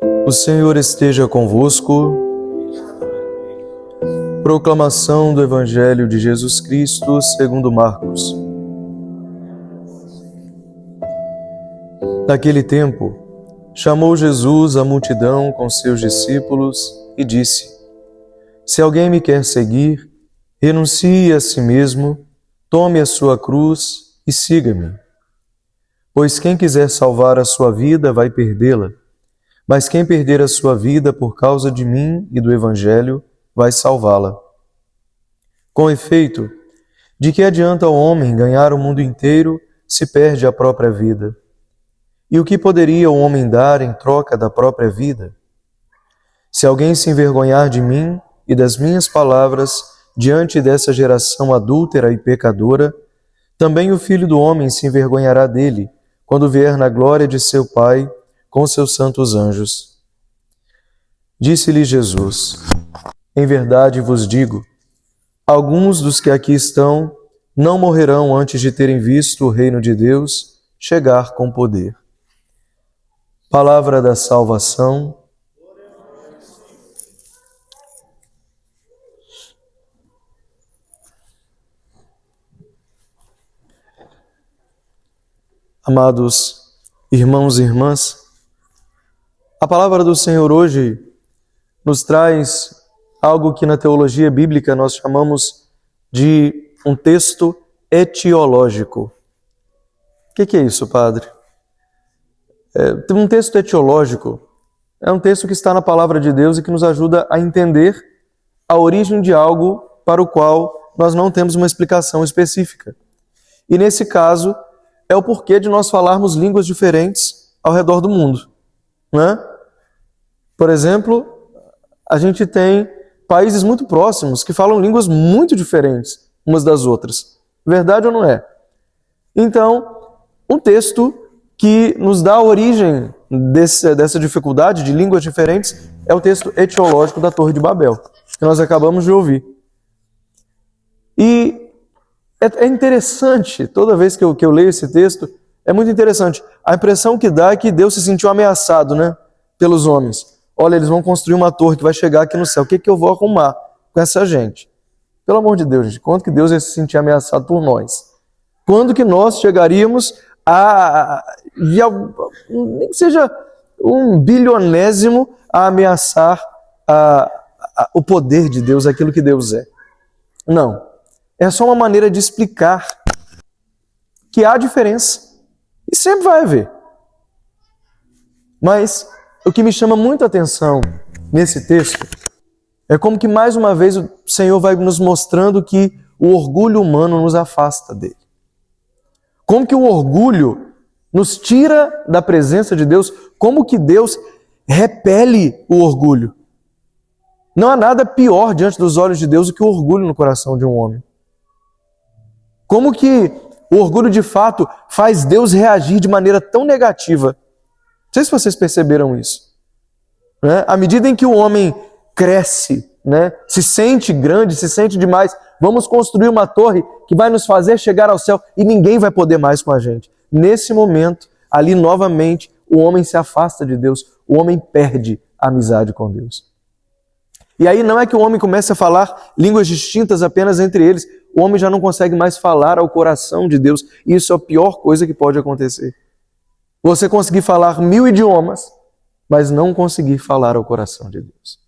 O Senhor esteja convosco. Proclamação do Evangelho de Jesus Cristo segundo Marcos. Naquele tempo, chamou Jesus a multidão com seus discípulos e disse: Se alguém me quer seguir, renuncie a si mesmo, tome a sua cruz e siga-me. Pois quem quiser salvar a sua vida vai perdê-la, mas quem perder a sua vida por causa de mim e do Evangelho vai salvá-la. Com efeito, de que adianta ao homem ganhar o mundo inteiro se perde a própria vida? E o que poderia o homem dar em troca da própria vida? Se alguém se envergonhar de mim e das minhas palavras diante dessa geração adúltera e pecadora, também o Filho do Homem se envergonhará dele, quando vier na glória de seu Pai com seus santos anjos. Disse-lhe Jesus: Em verdade vos digo, alguns dos que aqui estão não morrerão antes de terem visto o reino de Deus chegar com poder. Palavra da salvação. Amados irmãos e irmãs, a palavra do Senhor hoje nos traz algo que na teologia bíblica nós chamamos de um texto etiológico. O que é isso, padre? Um texto etiológico é um texto que está na palavra de Deus e que nos ajuda a entender a origem de algo para o qual nós não temos uma explicação específica. E nesse caso, é o porquê de nós falarmos línguas diferentes ao redor do mundo, né? Por exemplo, a gente tem países muito próximos que falam línguas muito diferentes umas das outras. Verdade ou não é? Então, um texto que nos dá a origem dessa dificuldade de línguas diferentes é o texto etiológico da Torre de Babel, que nós acabamos de ouvir. E é interessante, toda vez que eu leio esse texto, é muito interessante. A impressão que dá é que Deus se sentiu ameaçado, né, pelos homens. Olha, eles vão construir uma torre que vai chegar aqui no céu. O que eu vou arrumar com essa gente? Pelo amor de Deus, gente, quando que Deus ia se sentir ameaçado por nós? Quando que nós chegaríamos nem que seja um bilionésimo, a ameaçar o poder de Deus, aquilo que Deus é? Não. É só uma maneira de explicar que há diferença. E sempre vai haver. Mas o que me chama muita atenção nesse texto é como que mais uma vez o Senhor vai nos mostrando que o orgulho humano nos afasta dele. Como que o orgulho nos tira da presença de Deus, como que Deus repele o orgulho. Não há nada pior diante dos olhos de Deus do que o orgulho no coração de um homem. Como que o orgulho de fato faz Deus reagir de maneira tão negativa? Não sei se vocês perceberam isso. Né? À medida em que o homem cresce, né? Se sente grande, se sente demais, vamos construir uma torre que vai nos fazer chegar ao céu e ninguém vai poder mais com a gente. Nesse momento, ali novamente, o homem se afasta de Deus, o homem perde a amizade com Deus. E aí não é que o homem comece a falar línguas distintas apenas entre eles, o homem já não consegue mais falar ao coração de Deus. E isso é a pior coisa que pode acontecer. Você conseguir falar 1000 idiomas, mas não conseguir falar ao coração de Deus.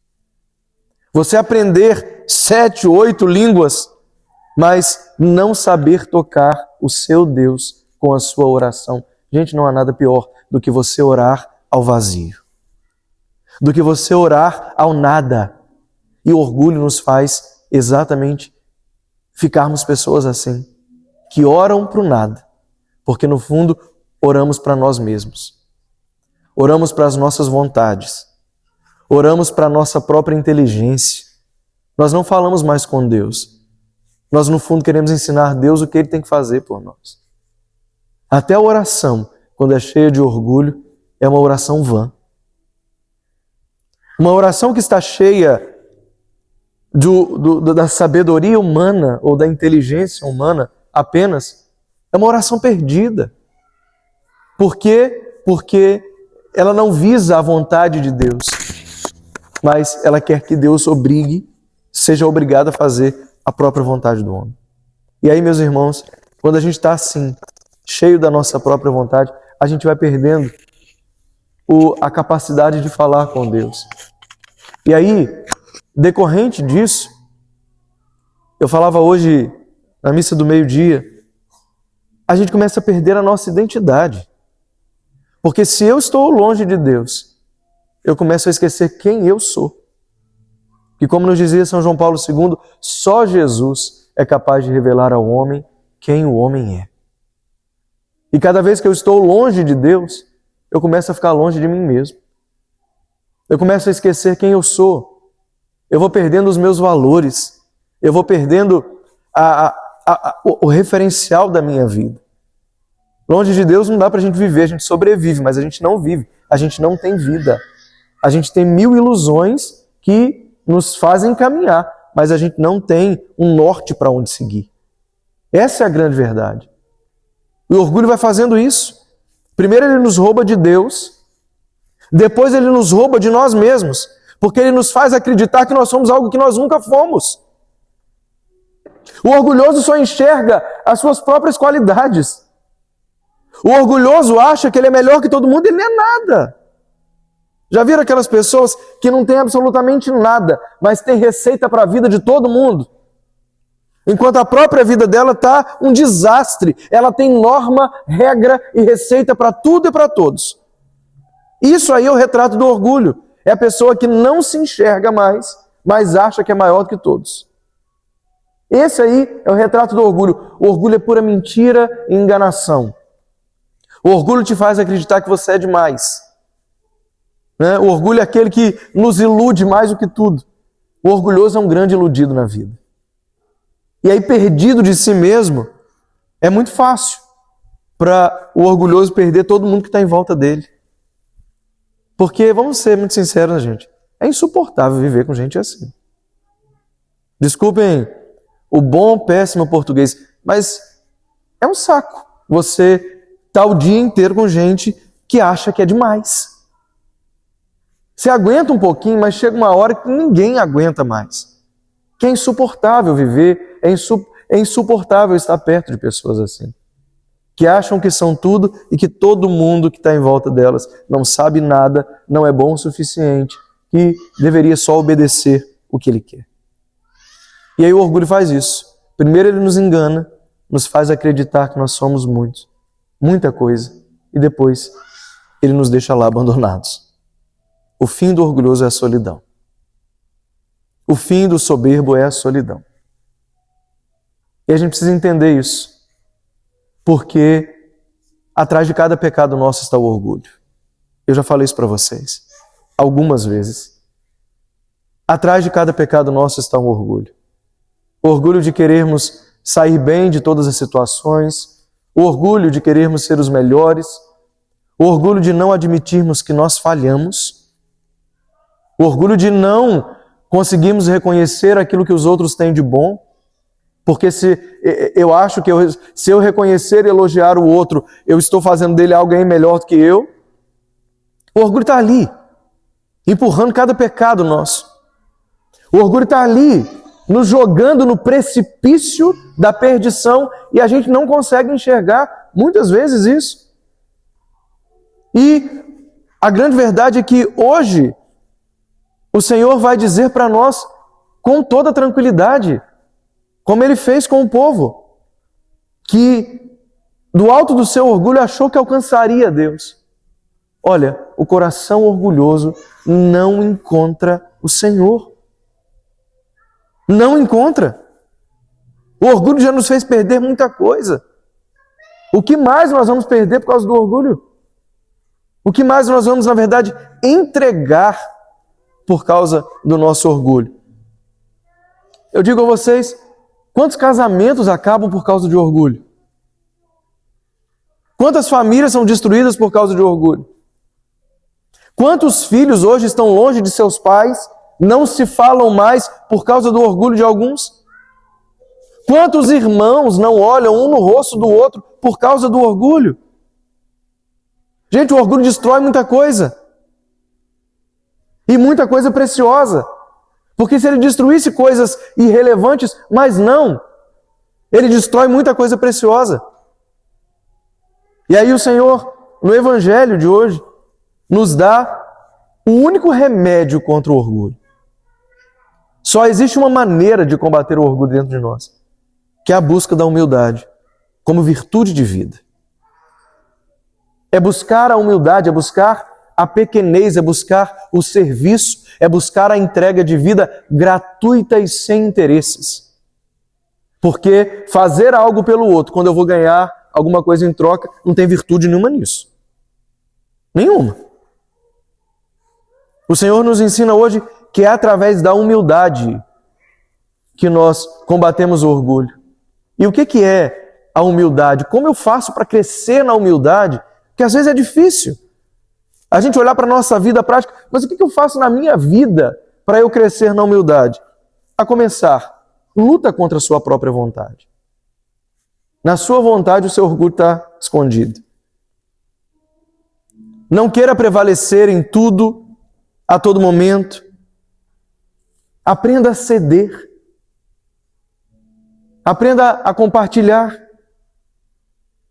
Você aprender 7, 8 línguas, mas não saber tocar o seu Deus com a sua oração. Gente, não há nada pior do que você orar ao vazio. Do que você orar ao nada. E o orgulho nos faz exatamente ficarmos pessoas assim, que oram para o nada, porque no fundo oramos para nós mesmos. Oramos para as nossas vontades. Oramos para a nossa própria inteligência. Nós não falamos mais com Deus. Nós no fundo queremos ensinar a Deus o que Ele tem que fazer por nós. Até a oração, quando é cheia de orgulho, é uma oração vã. Uma oração que está cheia da sabedoria humana ou da inteligência humana apenas, é uma oração perdida. Por quê? Porque ela não visa a vontade de Deus, mas ela quer que Deus seja obrigado a fazer a própria vontade do homem. E aí, meus irmãos, quando a gente está assim, cheio da nossa própria vontade, a gente vai perdendo a capacidade de falar com Deus. E aí, decorrente disso, eu falava hoje na missa do meio-dia, a gente começa a perder a nossa identidade. Porque se eu estou longe de Deus, eu começo a esquecer quem eu sou. E como nos dizia São João Paulo II, só Jesus é capaz de revelar ao homem quem o homem é. E cada vez que eu estou longe de Deus, eu começo a ficar longe de mim mesmo. Eu começo a esquecer quem eu sou. Eu vou perdendo os meus valores. Eu vou perdendo o referencial da minha vida. Longe de Deus não dá para a gente viver, a gente sobrevive, mas a gente não vive. A gente não tem vida. A gente tem 1000 ilusões que nos fazem caminhar, mas a gente não tem um norte para onde seguir. Essa é a grande verdade. O orgulho vai fazendo isso. Primeiro ele nos rouba de Deus, depois ele nos rouba de nós mesmos, porque ele nos faz acreditar que nós somos algo que nós nunca fomos. O orgulhoso só enxerga as suas próprias qualidades. O orgulhoso acha que ele é melhor que todo mundo e ele não é nada. Já viram aquelas pessoas que não têm absolutamente nada, mas têm receita para a vida de todo mundo? Enquanto a própria vida dela está um desastre. Ela tem norma, regra e receita para tudo e para todos. Isso aí é o retrato do orgulho. É a pessoa que não se enxerga mais, mas acha que é maior do que todos. Esse aí é o retrato do orgulho. O orgulho é pura mentira e enganação. O orgulho te faz acreditar que você é demais. O orgulho é aquele que nos ilude mais do que tudo. O orgulhoso é um grande iludido na vida. E aí, perdido de si mesmo, é muito fácil para o orgulhoso perder todo mundo que está em volta dele. Porque, vamos ser muito sinceros, gente, é insuportável viver com gente assim. Desculpem o bom, péssimo português, mas é um saco você estar o dia inteiro com gente que acha que é demais. Você aguenta um pouquinho, mas chega uma hora que ninguém aguenta mais. Que é insuportável viver, é insuportável estar perto de pessoas assim. Que acham que são tudo e que todo mundo que está em volta delas não sabe nada, não é bom o suficiente, que deveria só obedecer o que ele quer. E aí o orgulho faz isso. Primeiro ele nos engana, nos faz acreditar que nós somos muitos, muita coisa, e depois ele nos deixa lá abandonados. O fim do orgulhoso é a solidão. O fim do soberbo é a solidão. E a gente precisa entender isso, porque atrás de cada pecado nosso está o orgulho. Eu já falei isso para vocês algumas vezes. Atrás de cada pecado nosso está um orgulho. O orgulho de querermos sair bem de todas as situações, o orgulho de querermos ser os melhores, o orgulho de não admitirmos que nós falhamos, o orgulho de não conseguirmos reconhecer aquilo que os outros têm de bom, porque se eu reconhecer e elogiar o outro, eu estou fazendo dele alguém melhor do que eu. O orgulho está ali, empurrando cada pecado nosso. O orgulho está ali, nos jogando no precipício da perdição e a gente não consegue enxergar muitas vezes isso. E a grande verdade é que hoje o Senhor vai dizer para nós com toda tranquilidade, como Ele fez com o povo, que do alto do seu orgulho achou que alcançaria Deus. Olha, o coração orgulhoso não encontra o Senhor. Não encontra. O orgulho já nos fez perder muita coisa. O que mais nós vamos perder por causa do orgulho? O que mais nós vamos, na verdade, entregar por causa do nosso orgulho? Eu digo a vocês, quantos casamentos acabam por causa de orgulho? Quantas famílias são destruídas por causa de orgulho? Quantos filhos hoje estão longe de seus pais, não se falam mais por causa do orgulho de alguns? Quantos irmãos não olham um no rosto do outro por causa do orgulho? Gente, o orgulho destrói muita coisa. E muita coisa preciosa. Porque se ele destruísse coisas irrelevantes, mas não, ele destrói muita coisa preciosa. E aí o Senhor, no Evangelho de hoje, nos dá o único remédio contra o orgulho. Só existe uma maneira de combater o orgulho dentro de nós, que é a busca da humildade, como virtude de vida. É buscar a humildade, é buscar a pequenez, é buscar o serviço, é buscar a entrega de vida gratuita e sem interesses. Porque fazer algo pelo outro, quando eu vou ganhar alguma coisa em troca, não tem virtude nenhuma nisso. Nenhuma. O Senhor nos ensina hoje que é através da humildade que nós combatemos o orgulho. E o que é a humildade? Como eu faço para crescer na humildade? Porque às vezes é difícil a gente olhar para a nossa vida prática, mas o que eu faço na minha vida para eu crescer na humildade? A começar, luta contra a sua própria vontade. Na sua vontade o seu orgulho está escondido. Não queira prevalecer em tudo, a todo momento. Aprenda a ceder. Aprenda a compartilhar.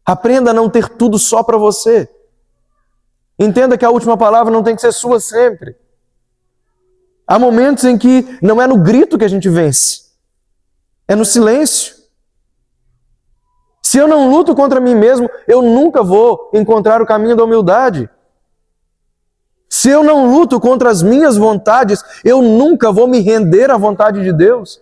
Aprenda a não ter tudo só para você. Entenda que a última palavra não tem que ser sua sempre. Há momentos em que não é no grito que a gente vence, é no silêncio. Se eu não luto contra mim mesmo, eu nunca vou encontrar o caminho da humildade. Se eu não luto contra as minhas vontades, eu nunca vou me render à vontade de Deus.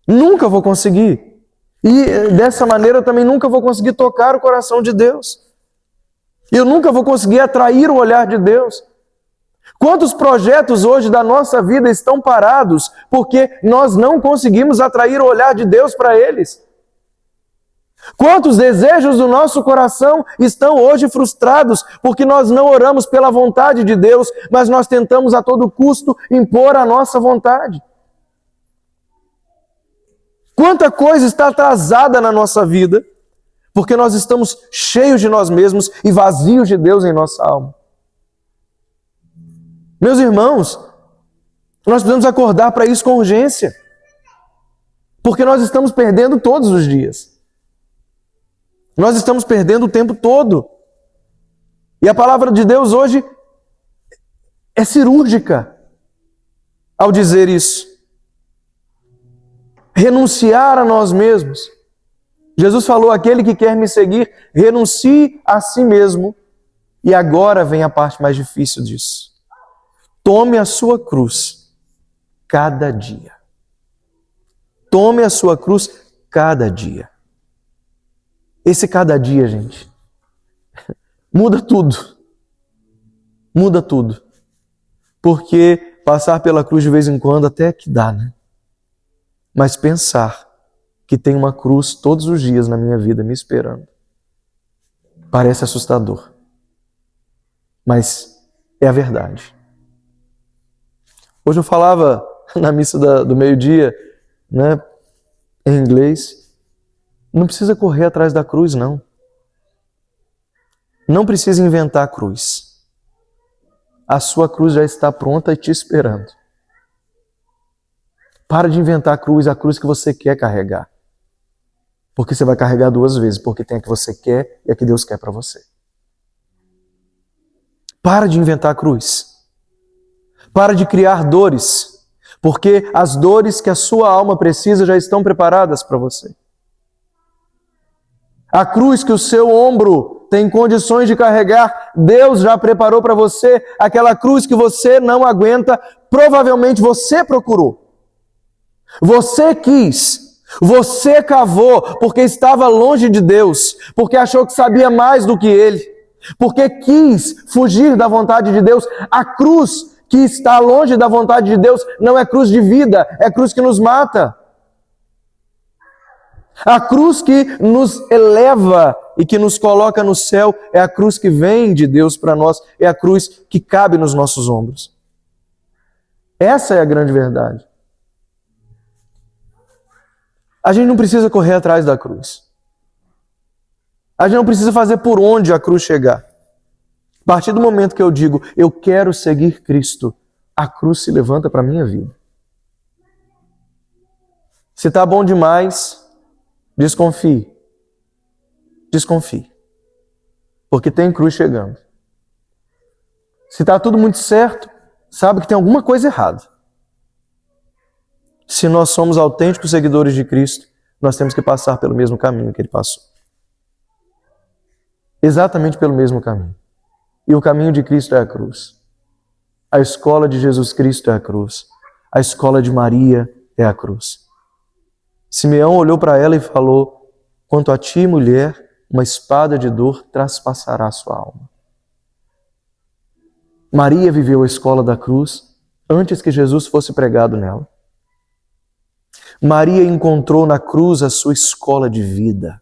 Nunca vou conseguir. E dessa maneira eu também nunca vou conseguir tocar o coração de Deus. Eu nunca vou conseguir atrair o olhar de Deus. Quantos projetos hoje da nossa vida estão parados porque nós não conseguimos atrair o olhar de Deus para eles? Quantos desejos do nosso coração estão hoje frustrados porque nós não oramos pela vontade de Deus, mas nós tentamos a todo custo impor a nossa vontade? Quanta coisa está atrasada na nossa vida porque nós estamos cheios de nós mesmos e vazios de Deus em nossa alma. Meus irmãos, nós precisamos acordar para isso com urgência, porque nós estamos perdendo todos os dias. Nós estamos perdendo o tempo todo. E a palavra de Deus hoje é cirúrgica ao dizer isso. Renunciar a nós mesmos. Jesus falou, aquele que quer me seguir, renuncie a si mesmo. E agora vem a parte mais difícil disso. Tome a sua cruz cada dia. Tome a sua cruz cada dia. Esse cada dia, gente, muda tudo. Muda tudo. Porque passar pela cruz de vez em quando até que dá, né? Mas pensar que tem uma cruz todos os dias na minha vida me esperando parece assustador. Mas é a verdade. Hoje eu falava na missa do meio-dia, né, em inglês. Não precisa correr atrás da cruz, não. Não precisa inventar a cruz. A sua cruz já está pronta e te esperando. Para de inventar a cruz que você quer carregar. Porque você vai carregar duas vezes, porque tem a que você quer e a que Deus quer para você. Para de inventar a cruz. Para de criar dores, porque as dores que a sua alma precisa já estão preparadas para você. A cruz que o seu ombro tem condições de carregar, Deus já preparou para você. Aquela cruz que você não aguenta, provavelmente você procurou. Você quis, você cavou, porque estava longe de Deus, porque achou que sabia mais do que Ele, porque quis fugir da vontade de Deus. A cruz que está longe da vontade de Deus não é cruz de vida, é cruz que nos mata. A cruz que nos eleva e que nos coloca no céu é a cruz que vem de Deus para nós, é a cruz que cabe nos nossos ombros. Essa é a grande verdade. A gente não precisa correr atrás da cruz. A gente não precisa fazer por onde a cruz chegar. A partir do momento que eu digo, eu quero seguir Cristo, a cruz se levanta para a minha vida. Se está bom demais, desconfie. Desconfie. Porque tem cruz chegando. Se está tudo muito certo, sabe que tem alguma coisa errada. Se nós somos autênticos seguidores de Cristo, nós temos que passar pelo mesmo caminho que Ele passou. Exatamente pelo mesmo caminho. E o caminho de Cristo é a cruz. A escola de Jesus Cristo é a cruz. A escola de Maria é a cruz. Simeão olhou para ela e falou: quanto a ti, mulher, uma espada de dor traspassará a sua alma. Maria viveu a escola da cruz antes que Jesus fosse pregado nela. Maria encontrou na cruz a sua escola de vida.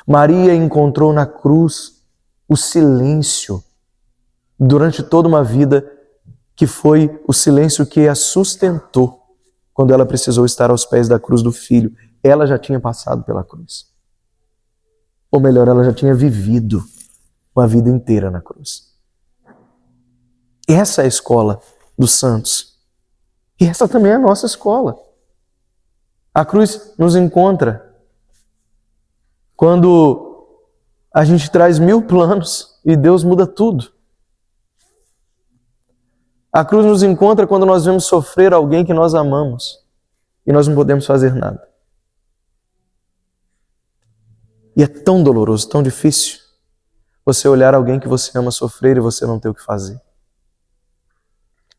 Maria encontrou na cruz o silêncio durante toda uma vida, que foi o silêncio que a sustentou quando ela precisou estar aos pés da cruz do Filho. Ela já tinha passado pela cruz. Ou melhor, ela já tinha vivido uma vida inteira na cruz. Essa é a escola dos santos. E essa também é a nossa escola. A cruz nos encontra quando a gente traz 1000 planos e Deus muda tudo. A cruz nos encontra quando nós vemos sofrer alguém que nós amamos e nós não podemos fazer nada. E é tão doloroso, tão difícil você olhar alguém que você ama sofrer e você não ter o que fazer.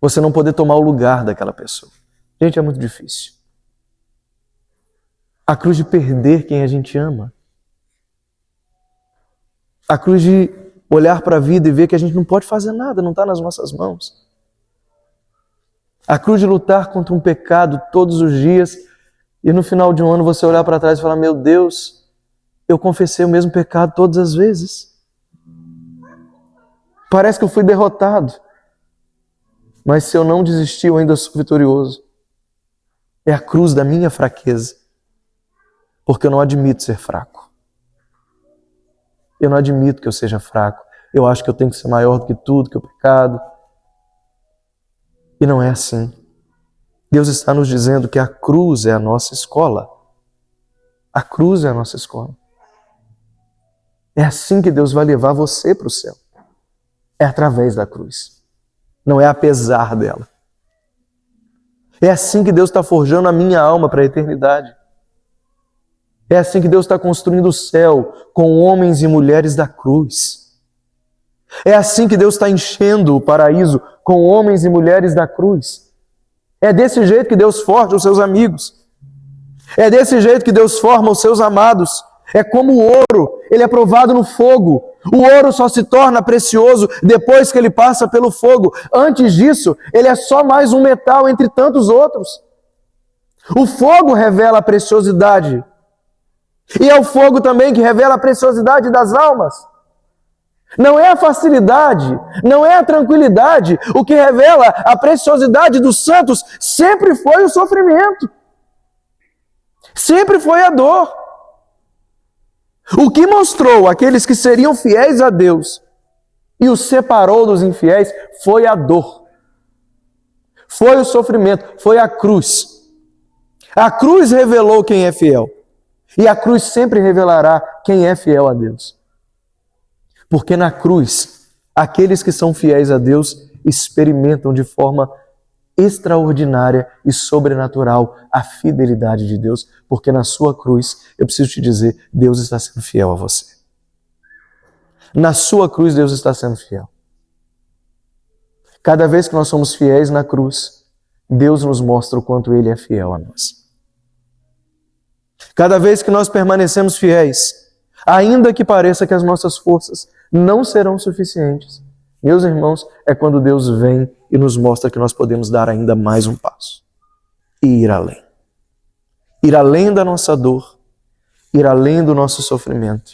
Você não poder tomar o lugar daquela pessoa. Gente, é muito difícil. A cruz de perder quem a gente ama. A cruz de olhar para a vida e ver que a gente não pode fazer nada, não está nas nossas mãos. A cruz de lutar contra um pecado todos os dias e no final de um ano você olhar para trás e falar: meu Deus, eu confessei o mesmo pecado todas as vezes. Parece que eu fui derrotado. Mas se eu não desistir, eu ainda sou vitorioso. É a cruz da minha fraqueza. Porque eu não admito ser fraco. Eu não admito que eu seja fraco. Eu acho que eu tenho que ser maior do que tudo, que o pecado. E não é assim. Deus está nos dizendo que a cruz é a nossa escola. A cruz é a nossa escola. É assim que Deus vai levar você para o céu. É através da cruz. Não é apesar dela. É assim que Deus está forjando a minha alma para a eternidade. É assim que Deus está construindo o céu com homens e mulheres da cruz. É assim que Deus está enchendo o paraíso com homens e mulheres da cruz. É desse jeito que Deus forja os seus amigos. É desse jeito que Deus forma os seus amados. É como o ouro, ele é provado no fogo. O ouro só se torna precioso depois que ele passa pelo fogo. Antes disso, ele é só mais um metal entre tantos outros. O fogo revela a preciosidade. E é o fogo também que revela a preciosidade das almas. Não é a facilidade, não é a tranquilidade. O que revela a preciosidade dos santos sempre foi o sofrimento. Sempre foi a dor. O que mostrou aqueles que seriam fiéis a Deus e os separou dos infiéis foi a dor. Foi o sofrimento, foi a cruz. A cruz revelou quem é fiel. E a cruz sempre revelará quem é fiel a Deus. Porque na cruz, aqueles que são fiéis a Deus experimentam de forma extraordinária e sobrenatural a fidelidade de Deus, porque na sua cruz, eu preciso te dizer, Deus está sendo fiel a você. Na sua cruz, Deus está sendo fiel. Cada vez que nós somos fiéis na cruz, Deus nos mostra o quanto Ele é fiel a nós. Cada vez que nós permanecemos fiéis, ainda que pareça que as nossas forças não serão suficientes, meus irmãos, é quando Deus vem e nos mostra que nós podemos dar ainda mais um passo e ir além. Ir além da nossa dor, ir além do nosso sofrimento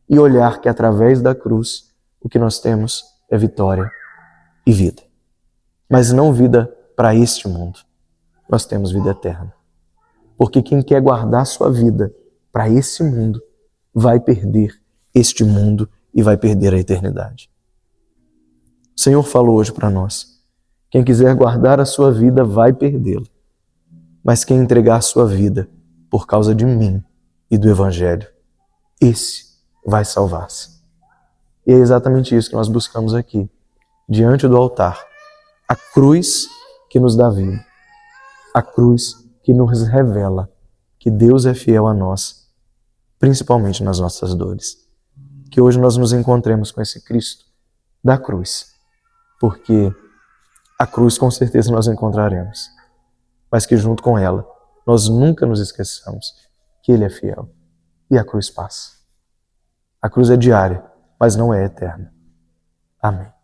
e olhar que através da cruz o que nós temos é vitória e vida. Mas não vida para este mundo, nós temos vida eterna. Porque quem quer guardar sua vida para esse mundo vai perder este mundo e vai perder a eternidade. O Senhor falou hoje para nós: quem quiser guardar a sua vida vai perdê-la, mas quem entregar a sua vida por causa de mim e do Evangelho, esse vai salvar-se. E é exatamente isso que nós buscamos aqui, diante do altar. A cruz que nos dá vida, a cruz que nos revela que Deus é fiel a nós, principalmente nas nossas dores. Que hoje nós nos encontremos com esse Cristo da cruz, porque a cruz com certeza nós encontraremos, mas que junto com ela nós nunca nos esqueçamos que Ele é fiel e a cruz passa. A cruz é diária, mas não é eterna. Amém.